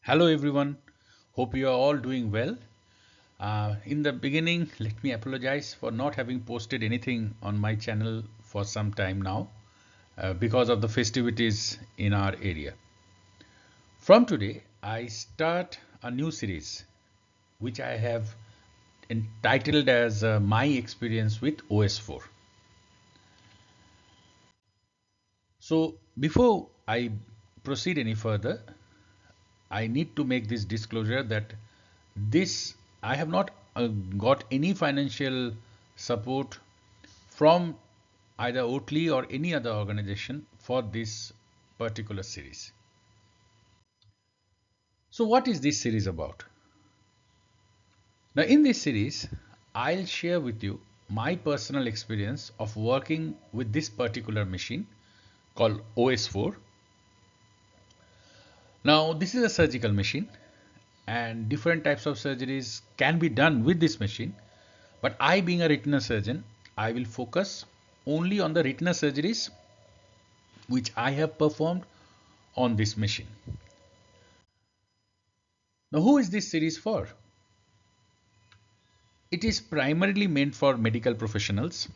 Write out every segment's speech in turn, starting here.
Hello everyone, hope you are all doing well. In the beginning, let me apologize for not having posted anything on my channel for some time now because of the festivities in our area. From today, I start a new series which I have entitled as My Experience with OS4. So before I proceed any further, I need to make this disclosure that this I have not got any financial support from either Oertli or any other organization for this particular series. So what is this series about? Now in this series, I'll share with you my personal experience of working with this particular machine called OS4. Now this is a surgical machine and different types of surgeries can be done with this machine. But I, being a retina surgeon, I will focus only on the retina surgeries which I have performed on this machine. Now, who is this series for? It is primarily meant for medical professionals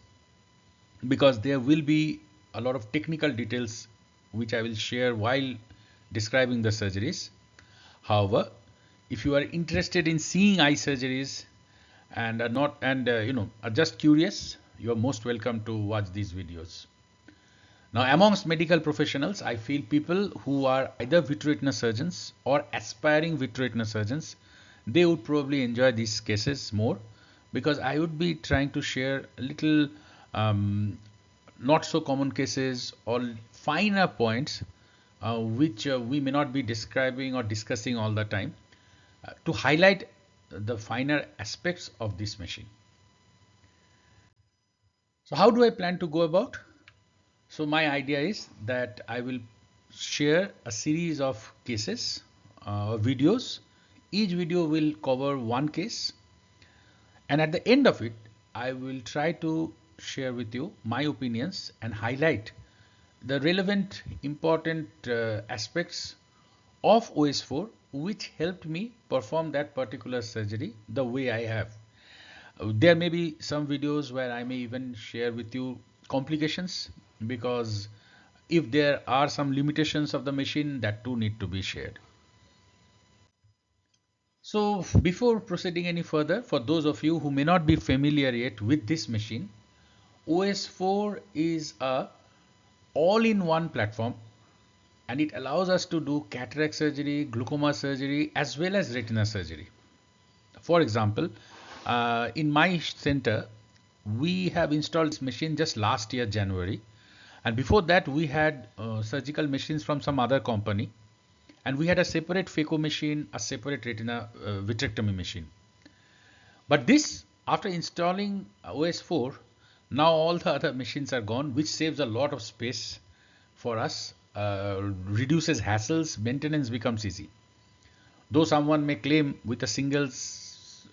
because there will be a lot of technical details which I will share while describing the surgeries. However, if you are interested in seeing eye surgeries and are not and are just curious, you are most welcome to watch these videos. Now, amongst medical professionals, I feel people who are either vitreoretina surgeons or aspiring vitreoretina surgeons, they would probably enjoy these cases more because I would be trying to share a little not so common cases or finer points which we may not be describing or discussing all the time to highlight the finer aspects of this machine. So how do I plan to go about? So my idea is that I will share a series of cases, videos. Each video will cover one case, and at the end of it, I will try to share with you my opinions and highlight the relevant, important aspects of OS4 which helped me perform that particular surgery the way I have. There may be some videos where I may even share with you complications because if there are some limitations of the machine, that too need to be shared. So before proceeding any further, for those of you who may not be familiar yet with this machine, OS4 is a all-in-one platform and it allows us to do cataract surgery, glaucoma surgery as well as retina surgery. For example, in my center, we have installed this machine just last year, January. And before that, we had surgical machines from some other company. And we had a separate phaco machine, a separate retina vitrectomy machine. But this, after installing OS4, now all the other machines are gone, which saves a lot of space for us, reduces hassles, maintenance becomes easy. Though someone may claim with a single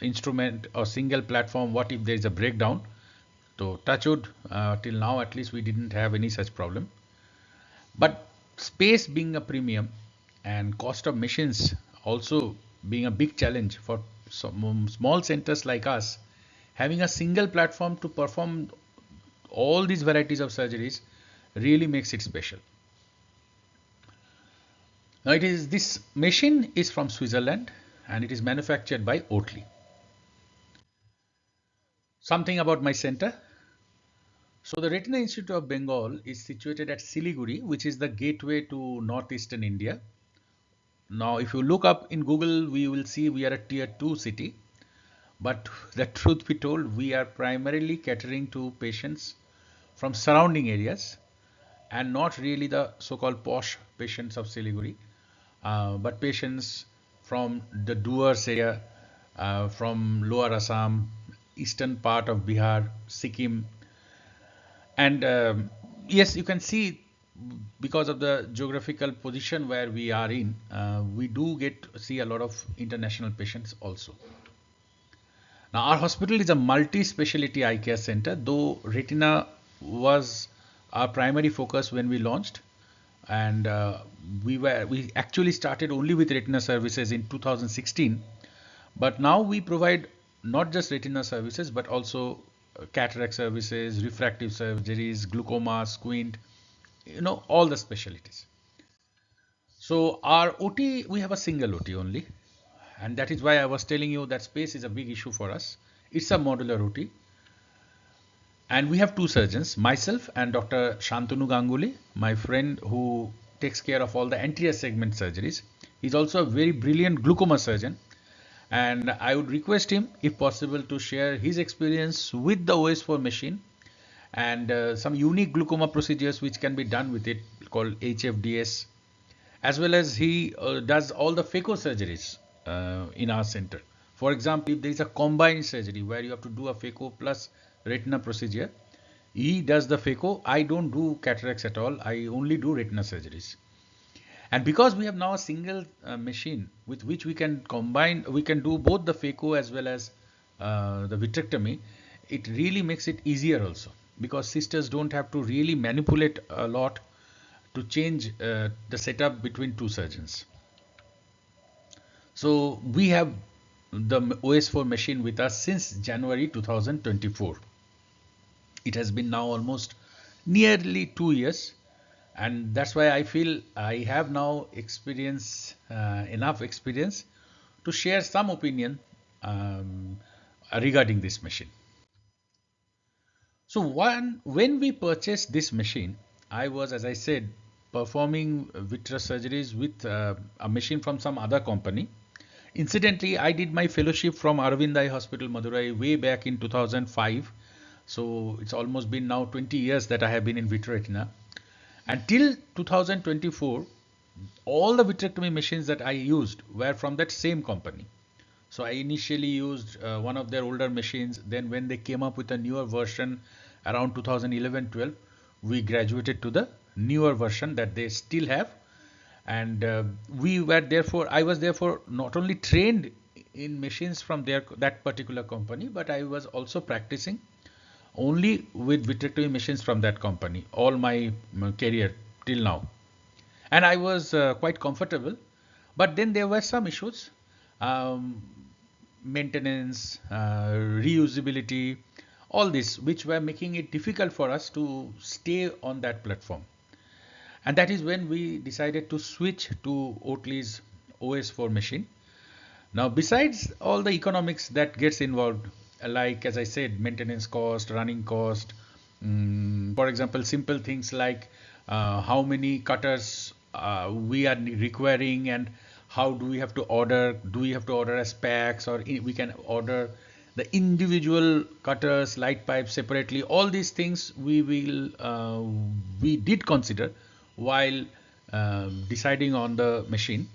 instrument or single platform, what if there is a breakdown? So touch wood, till now at least we didn't have any such problem. But space being a premium and cost of machines also being a big challenge for some small centers like us, having a single platform to perform all these varieties of surgeries really makes it special. Now this machine is from Switzerland and it is manufactured by Oertli. Something about my center. So the Retina Institute of Bengal is situated at Siliguri, which is the gateway to northeastern India. Now, if you look up in Google, we will see we are a tier 2 city. But the truth be told, we are primarily catering to patients from surrounding areas and not really the so-called posh patients of Siliguri, but patients from the Duars area, from Lower Assam, eastern part of Bihar, Sikkim, and yes, you can see because of the geographical position where we are in, we do see a lot of international patients also. Now, our hospital is a multi-specialty eye care center, though retina was our primary focus when we launched. and we actually started only with Retina Services in 2016, but now we provide not just Retina Services but also cataract services, refractive surgeries, glaucoma, squint, all the specialties. So our OT, we have a single OT only, and that is why I was telling you that space is a big issue for us. It's a modular OT, and we have two surgeons, myself and Dr. Shantanu Ganguly, my friend who takes care of all the anterior segment surgeries. He's also a very brilliant glaucoma surgeon, and I would request him, if possible, to share his experience with the OS4 machine and some unique glaucoma procedures which can be done with it, called HFDS, as well as he does all the phaco surgeries in our center. For example, if there is a combined surgery where you have to do a phaco plus retina procedure, he does the phaco. I don't do cataracts at all. I only do retina surgeries. And because we have now a single machine with which we can combine, we can do both the phaco as well as the vitrectomy, it really makes it easier also, because sisters don't have to really manipulate a lot to change the setup between two surgeons. So we have the OS4 machine with us since January 2024. It has been now almost nearly 2 years, and that's why I feel I have now experience, enough experience to share some opinion regarding this machine. So when we purchased this machine, I was, as I said, performing vitreous surgeries with a machine from some other company. Incidentally, I did my fellowship from Aravind Eye Hospital, Madurai, way back in 2005. So it's almost been now 20 years that I have been in vitreoretina. Until 2024, all the vitrectomy machines that I used were from that same company. So I initially used one of their older machines. Then when they came up with a newer version around 2011-12, we graduated to the newer version that they still have. And I was therefore not only trained in machines from that particular company, but I was also practicing only with vitrectomy machines from that company all my career till now. And I was quite comfortable. But then there were some issues, um, maintenance, reusability, all this, which were making it difficult for us to stay on that platform. And that is when we decided to switch to Oertli's OS4 machine. Now, besides all the economics that gets involved, like as I said, maintenance cost, running cost, for example, simple things like how many cutters we are requiring, and how do we have to order? Do we have to order as packs, or we can order the individual cutters, light pipes separately? All these things we did consider while deciding on the machine,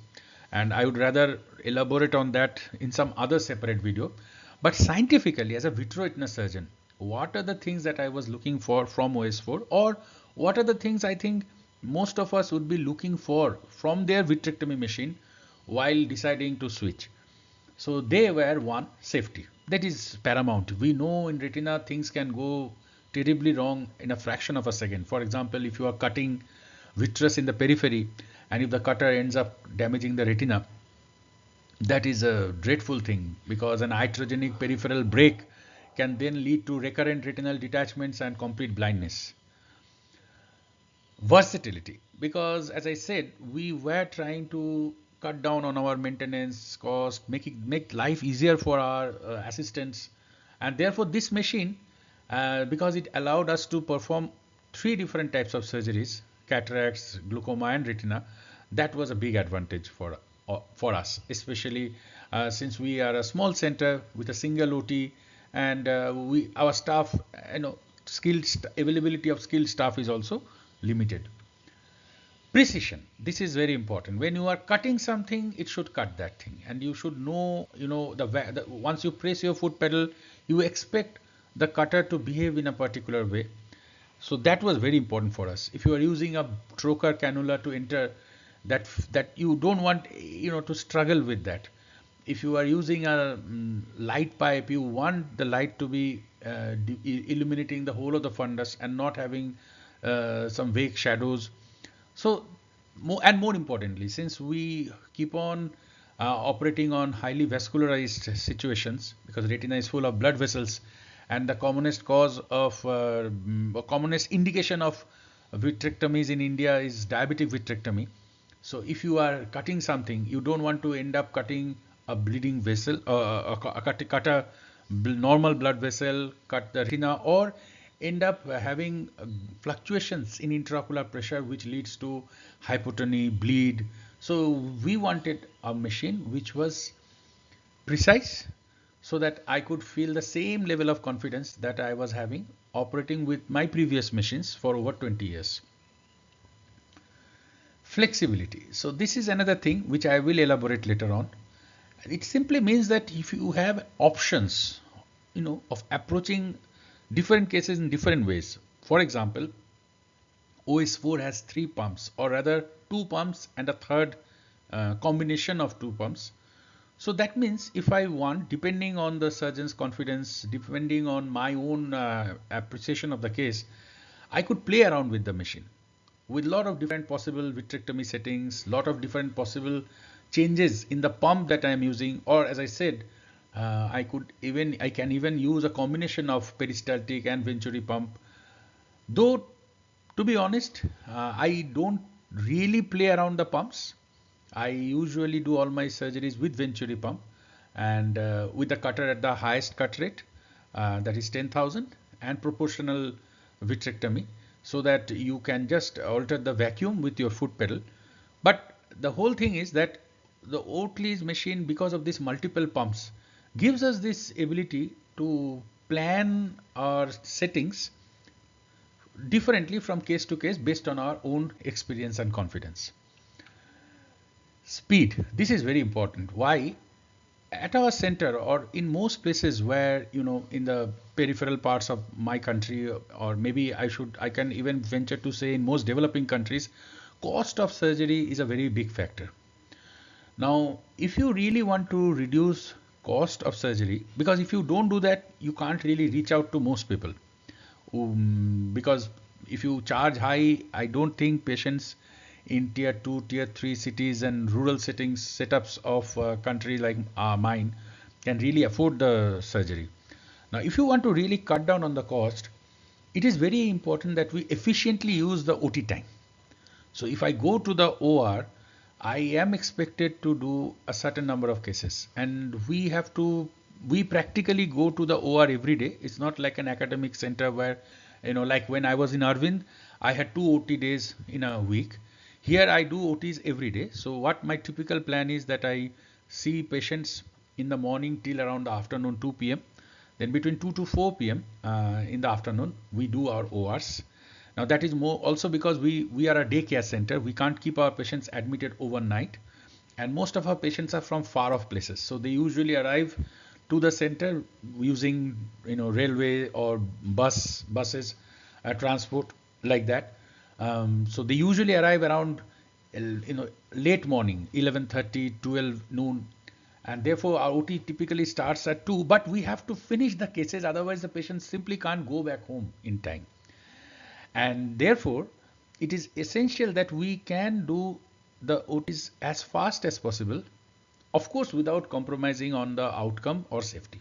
and I would rather elaborate on that in some other separate video. But scientifically, as a vitreoretina surgeon, what are the things that I was looking for from OS4, or what are the things I think most of us would be looking for from their vitrectomy machine while deciding to switch? So they were, one, safety. That is paramount. We know in retina things can go terribly wrong in a fraction of a second. For example, if you are cutting vitreous in the periphery, and if the cutter ends up damaging the retina, that is a dreadful thing, because an iatrogenic peripheral break can then lead to recurrent retinal detachments and complete blindness. Versatility, because as I said, we were trying to cut down on our maintenance cost, make life easier for our assistants, and therefore this machine, because it allowed us to perform three different types of surgeries: cataracts, glaucoma, and retina. That was a big advantage for us, especially since we are a small center with a single OT, and our staff, availability of skilled staff is also limited. Precision, this is very important. When you are cutting something, it should cut that thing, and you should know, once you press your foot pedal, you expect the cutter to behave in a particular way. So that was very important for us. If you are using a trocar cannula to enter, that you don't want to struggle with that. If you are using a light pipe, you want the light to be illuminating the whole of the fundus and not having some vague shadows. So more importantly, since we keep on operating on highly vascularized situations, because retina is full of blood vessels, and the commonest cause of commonest indication of vitrectomies in India is diabetic vitrectomy. So if you are cutting something, you don't want to end up cutting a bleeding vessel, cut a normal blood vessel, cut the retina, or end up having fluctuations in intraocular pressure, which leads to hypotony, bleed. So we wanted a machine which was precise, so that I could feel the same level of confidence that I was having operating with my previous machines for over 20 years. Flexibility. So this is another thing which I will elaborate later on. It simply means that if you have options, of approaching different cases in different ways. For example, OS4 has 3 pumps, or rather 2 pumps and a third combination of 2 pumps. So that means if I want, depending on the surgeon's confidence, depending on my own appreciation of the case, I could play around with the machine with a lot of different possible vitrectomy settings, lot of different possible changes in the pump that I am using, or as I said, I can even use a combination of peristaltic and venturi pump. Though, to be honest, I don't really play around the pumps. I usually do all my surgeries with venturi pump, and with the cutter at the highest cut rate, that is 10,000, and proportional vitrectomy, so that you can just alter the vacuum with your foot pedal. But the whole thing is that the Oertli's machine, because of these multiple pumps, gives us this ability to plan our settings differently from case to case based on our own experience and confidence. Speed. This is very important. Why? At our center, or in most places where, in the peripheral parts of my country, or maybe I can even venture to say in most developing countries, cost of surgery is a very big factor. Now, if you really want to reduce cost of surgery, because if you don't do that, you can't really reach out to most people. Because if you charge high, I don't think patients in tier 2, tier 3 cities and rural settings, setups of country like mine can really afford the surgery. Now, if you want to really cut down on the cost, it is very important that we efficiently use the OT time. So if I go to the OR, I am expected to do a certain number of cases, and we practically go to the OR every day. It's not like an academic center where, like when I was in Arvind, I had 2 OT days in a week. Here I do OTs every day. So what my typical plan is that I see patients in the morning till around the afternoon 2 p.m. Then between 2 to 4 p.m. In the afternoon, we do our ORs. Now that is more also because we are a daycare center. We can't keep our patients admitted overnight, and most of our patients are from far off places. So they usually arrive to the center using railway or buses, transport like that. So they usually arrive around late morning, 11:30, 12 noon, and therefore our OT typically starts at 2. But we have to finish the cases, otherwise the patients simply can't go back home in time. And therefore, it is essential that we can do the OTs as fast as possible, of course, without compromising on the outcome or safety.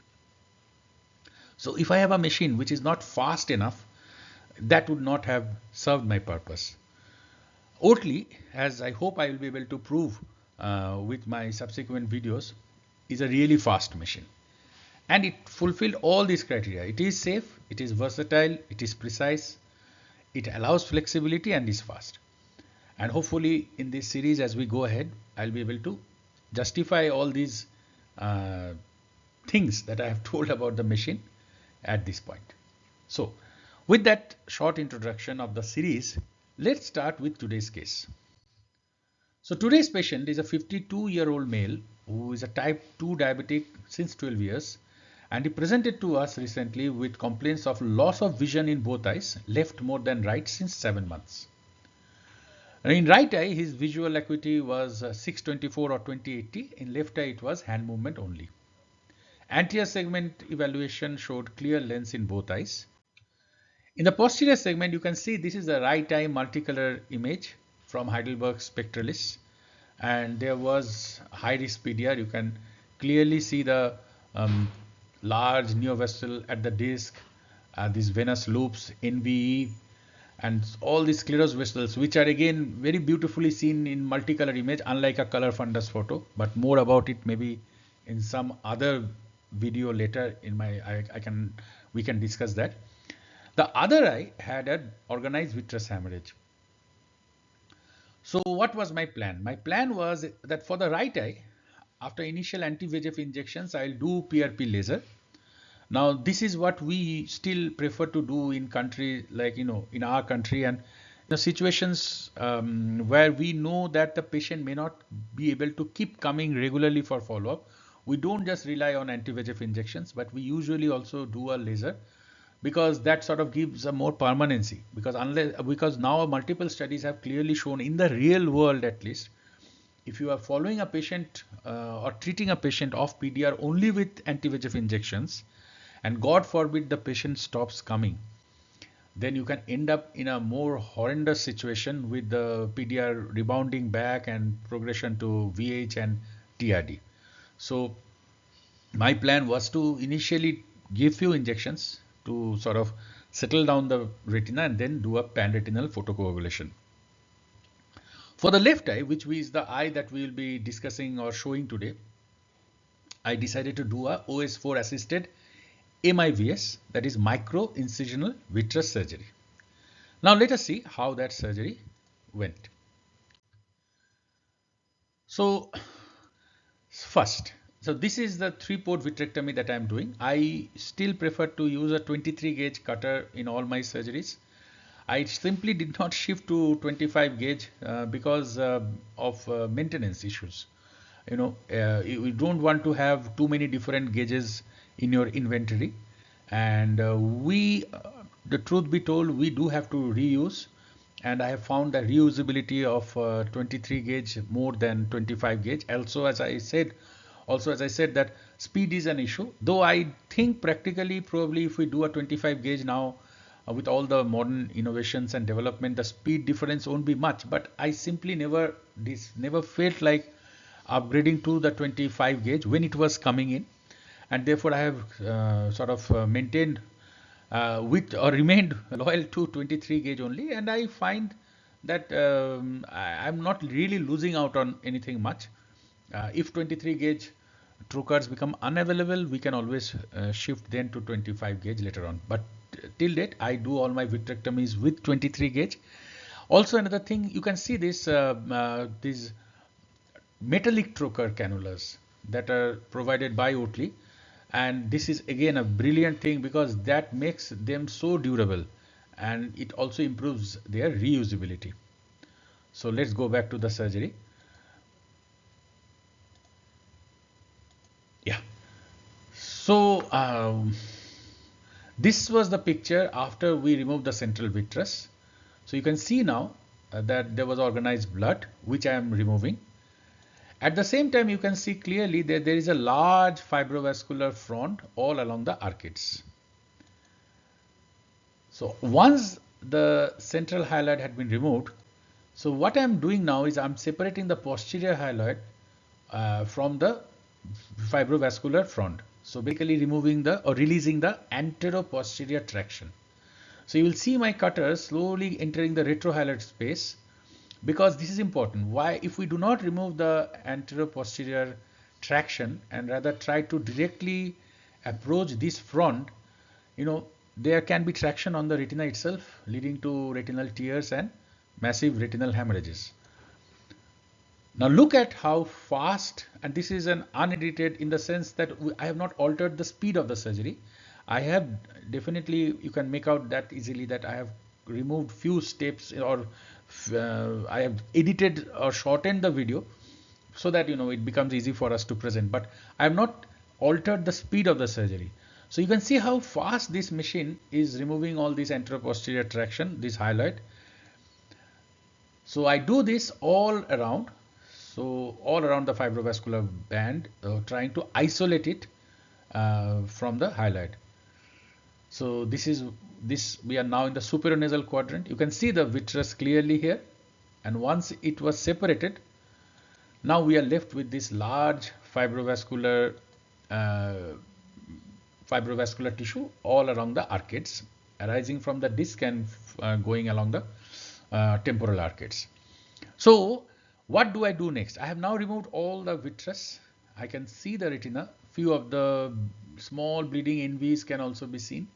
So if I have a machine which is not fast enough, that would not have served my purpose. Oertli, as I hope I will be able to prove with my subsequent videos, is a really fast machine. And it fulfilled all these criteria. It is safe, it is versatile, it is precise, it allows flexibility, and is fast. And hopefully in this series, as we go ahead, I'll be able to justify all these things that I have told about the machine at this point. So with that short introduction of the series, let's start with today's case. So today's patient is a 52-year-old male who is a type 2 diabetic since 12 years, and he presented to us recently with complaints of loss of vision in both eyes, left more than right, since 7 months. In right eye, his visual acuity was 624 or 2080. In left eye, it was hand movement only. Anterior segment evaluation showed clear lens in both eyes. In the posterior segment, you can see this is the right eye multicolor image. from Heidelberg Spectralis, and there was high risk PDR. You can clearly see the um, large neovessel at the disc, these venous loops, NVE, and all these sclerosed vessels, which are again very beautifully seen in multicolor image, unlike a color fundus photo. But more about it maybe in some other video later. In my, we can discuss that. The other eye had an organized vitreous hemorrhage. So what was my plan? My plan was that for the right eye, after initial anti-VEGF injections, I'll do PRP laser. Now, this is what we still prefer to do in country like, in our country, and situations where we know that the patient may not be able to keep coming regularly for follow-up. We don't just rely on anti-VEGF injections, but we usually also do a laser, because that sort of gives a more permanency, because now multiple studies have clearly shown in the real world, at least, if you are following a patient or treating a patient off PDR only with anti-VEGF injections, and God forbid the patient stops coming, then you can end up in a more horrendous situation with the PDR rebounding back and progression to VH and TRD. So my plan was to initially give few injections to sort of settle down the retina and then do a pan-retinal photocoagulation. For the left eye, which is the eye that we will be discussing or showing today, I decided to do a OS4 assisted MIVS, that is micro incisional vitreous surgery. Now let us see how that surgery went. So first, so this is the 3-port vitrectomy that I am doing. I still prefer to use a 23 gauge cutter in all my surgeries. I simply did not shift to 25 gauge because of maintenance issues. You don't want to have too many different gauges in your inventory, and the truth be told, we do have to reuse, and I have found the reusability of 23 gauge more than 25 gauge. Also, as I said that speed is an issue, though I think practically probably if we do a 25 gauge now, with all the modern innovations and development, the speed difference won't be much, but I simply never felt like upgrading to the 25 gauge when it was coming in, and therefore I have sort of maintained remained loyal to 23 gauge only, and I find that I'm not really losing out on anything much. If 23 gauge trocars become unavailable, we can always shift then to 25 gauge later on, but till date I do all my vitrectomies with 23 gauge. Also, another thing, you can see this these metallic trocar cannulas that are provided by Oertli, and this is again a brilliant thing because that makes them so durable, and it also improves their reusability. So let's go back to the surgery. Yeah, so this was the picture after we removed the central vitreous. So you can see now that there was organized blood, which I am removing. At the same time, you can see clearly that there is a large fibrovascular front all along the arcades. So once the central hyaloid had been removed, so what I am doing now is I am separating the posterior hyaloid from the fibrovascular front. So basically removing or releasing the antero-posterior traction. So you will see my cutter slowly entering the retrohyaloid space, because this is important. Why? If we do not remove the antero-posterior traction and rather try to directly approach this front, there can be traction on the retina itself, leading to retinal tears and massive retinal hemorrhages. Now look at how fast, and this is an unedited in the sense that I have not altered the speed of the surgery. I have definitely, you can make out that easily that I have removed few steps, or I have edited or shortened the video so that it becomes easy for us to present, but I have not altered the speed of the surgery. So you can see how fast this machine is removing all this anteroposterior traction, this hyaloid. So I do this all around. So all around the fibrovascular band, trying to isolate it from the hyaloid. So we are now in the superior nasal quadrant. You can see the vitreous clearly here. And once it was separated, now we are left with this large uh, fibrovascular tissue all along the arcades, arising from the disc and going along the temporal arcades. So what do I do next? I have now removed all the vitreous. I can see the retina. Few of the small bleeding NVs can also be seen.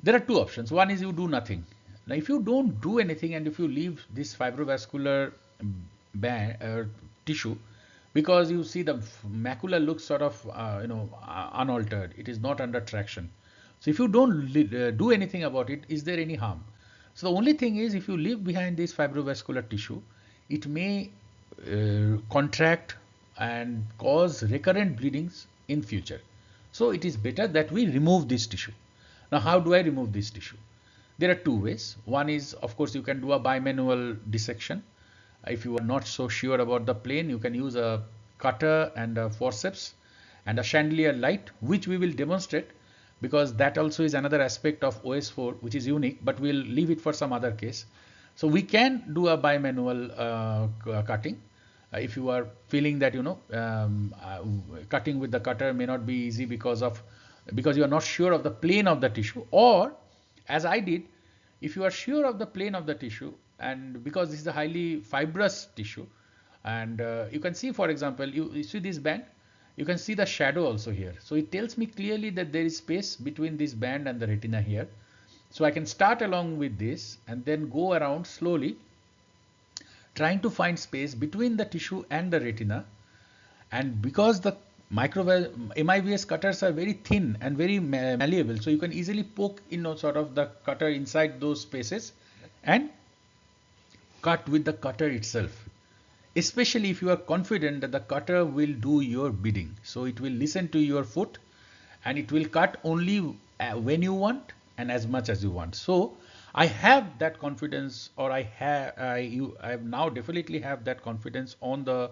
There are two options. One is you do nothing. Now, if you don't do anything and if you leave this fibrovascular band, tissue, because you see the macula looks sort of unaltered, it is not under traction. So if you don't do anything about it, is there any harm? So the only thing is, if you leave behind this fibrovascular tissue, it may contract and cause recurrent bleedings in future. So it is better that we remove this tissue. Now, how do I remove this tissue? There are two ways. One is, of course, you can do a bimanual dissection. If you are not so sure about the plane, you can use a cutter and a forceps and a chandelier light, which we will demonstrate, because that also is another aspect of OS4 which is unique, but we'll leave it for some other case. So we can do a bimanual cutting. If you are feeling that cutting with the cutter may not be easy because you are not sure of the plane of the tissue, or as I did, if you are sure of the plane of the tissue, and because this is a highly fibrous tissue, and you can see, for example, you see this band, you can see the shadow also here. So it tells me clearly that there is space between this band and the retina here. So I can start along with this and then go around slowly, trying to find space between the tissue and the retina. And because the MIVS cutters are very thin and very malleable, so you can easily poke sort of the cutter inside those spaces and cut with the cutter itself, especially if you are confident that the cutter will do your bidding. So it will listen to your foot and it will cut only when you want and as much as you want. So I have that confidence, or I now definitely have that confidence on the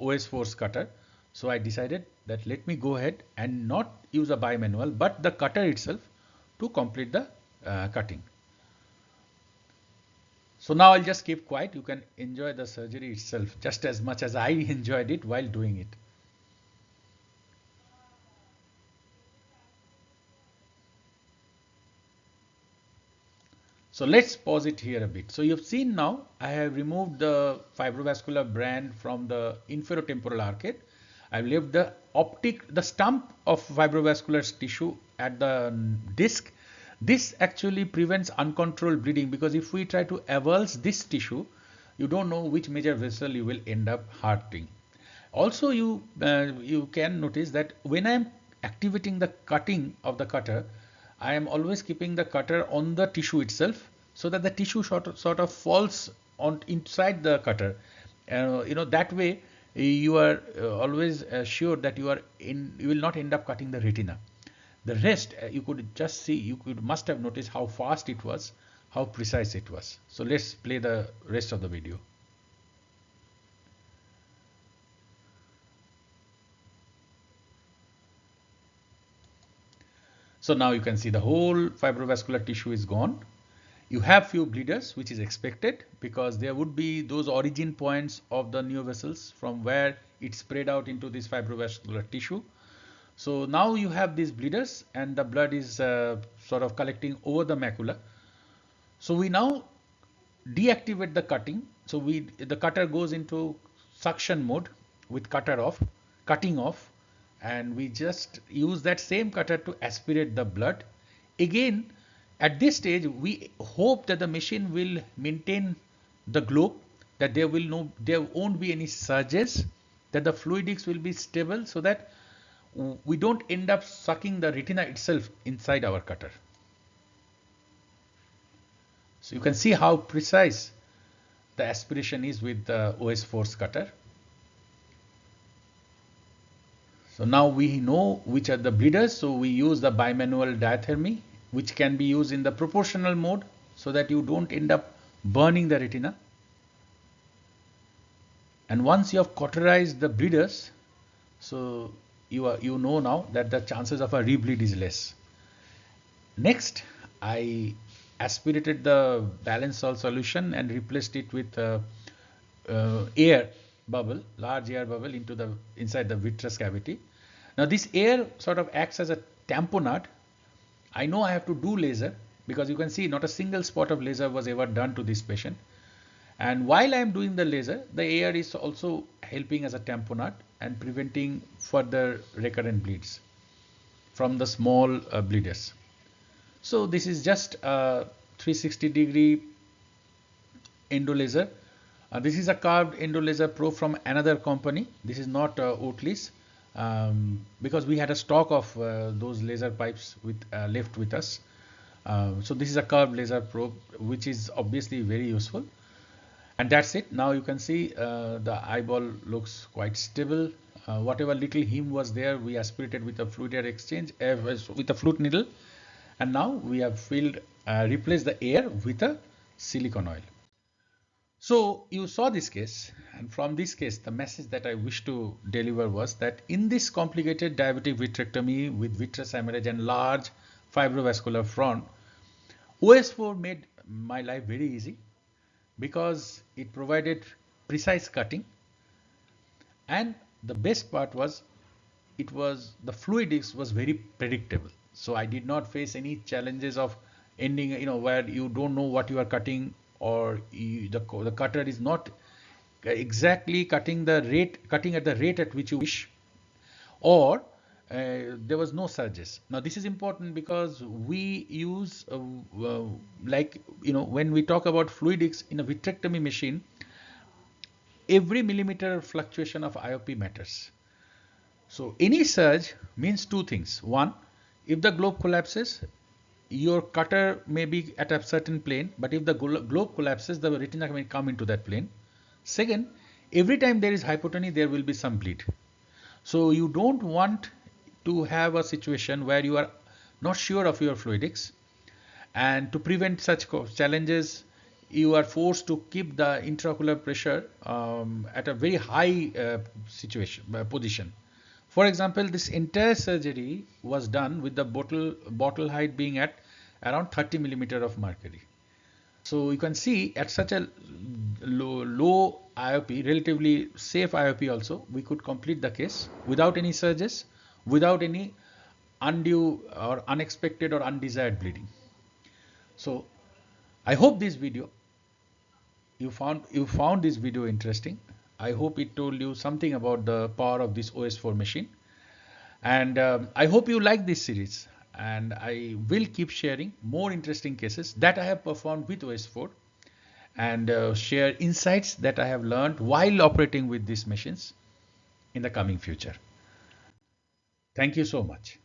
OS4 cutter. So I decided that let me go ahead and not use a bimanual, but the cutter itself to complete the cutting. So now I'll just keep quiet. You can enjoy the surgery itself just as much as I enjoyed it while doing it. So let's pause it here a bit. So you've seen now I have removed the fibrovascular band from the inferotemporal arcade. I've left the stump of fibrovascular tissue at the disc. This actually prevents uncontrolled bleeding, because if we try to avulse this tissue, you don't know which major vessel you will end up hurting. Also, you can notice that when I am activating the cutting of the cutter, I am always keeping the cutter on the tissue itself, so that the tissue sort of falls on inside the cutter. That way you are always sure that you will not end up cutting the retina. The rest you could just see, must have noticed how fast it was, how precise it was. So let's play the rest of the video. So now you can see the whole fibrovascular tissue is gone. You have few bleeders, which is expected, because there would be those origin points of the new vessels from where it spread out into this fibrovascular tissue. So now you have these bleeders and the blood is sort of collecting over the macula. So we now deactivate the cutting. So the cutter goes into suction mode with cutting off, and we just use that same cutter to aspirate the blood. Again, at this stage, we hope that the machine will maintain the globe, that there won't be any surges, that the fluidics will be stable, so that we don't end up sucking the retina itself inside our cutter. So you can see how precise the aspiration is with the OS4 cutter. So now we know which are the bleeders, so we use the bimanual diathermy, which can be used in the proportional mode, so that you don't end up burning the retina. And once you have cauterized the bleeders, so you know now that the chances of a rebleed is less. Next, I aspirated the balanced salt solution and replaced it with air bubble, large air bubble inside the vitreous cavity. Now this air sort of acts as a tamponade. I know I have to do laser because you can see not a single spot of laser was ever done to this patient. And while I am doing the laser, the air is also helping as a tamponade and preventing further recurrent bleeds from the small bleeders. So this is just a 360-degree endo laser. This is a carved endo laser probe from another company. This is not Oertli's, because we had a stock of those laser pipes left with us. So this is a curved laser probe, which is obviously very useful. And that's it. Now you can see the eyeball looks quite stable. Whatever little heme was there, we aspirated with a fluid air exchange with a flute needle, and now we have replaced the air with a silicone oil. So you saw this case, and from this case, the message that I wish to deliver was that in this complicated diabetic vitrectomy with vitreous hemorrhage and large fibrovascular front, OS4 made my life very easy because it provided precise cutting, and the best part was the fluidics was very predictable. So I did not face any challenges of ending, where you don't know what you are cutting, or the cutter is not exactly cutting at the rate at which you wish, or there was no surges. Now this is important because we use when we talk about fluidics in a vitrectomy machine, every millimeter fluctuation of IOP matters. So any surge means two things. One, if the globe collapses, your cutter may be at a certain plane, but if the globe collapses, the retina may come into that plane. Second, every time there is hypotony, there will be some bleed. So you don't want to have a situation where you are not sure of your fluidics, and to prevent such challenges, you are forced to keep the intraocular pressure at a very high position. For example, this entire surgery was done with the bottle height being at around 30 millimeter of mercury. So you can see at such a low IOP, relatively safe IOP also, we could complete the case without any surges, without any undue or unexpected or undesired bleeding. So I hope this video you found this video interesting. I hope it told you something about the power of this OS4 machine, and I hope you like this series, and I will keep sharing more interesting cases that I have performed with OS4, and share insights that I have learned while operating with these machines in the coming future. Thank you so much.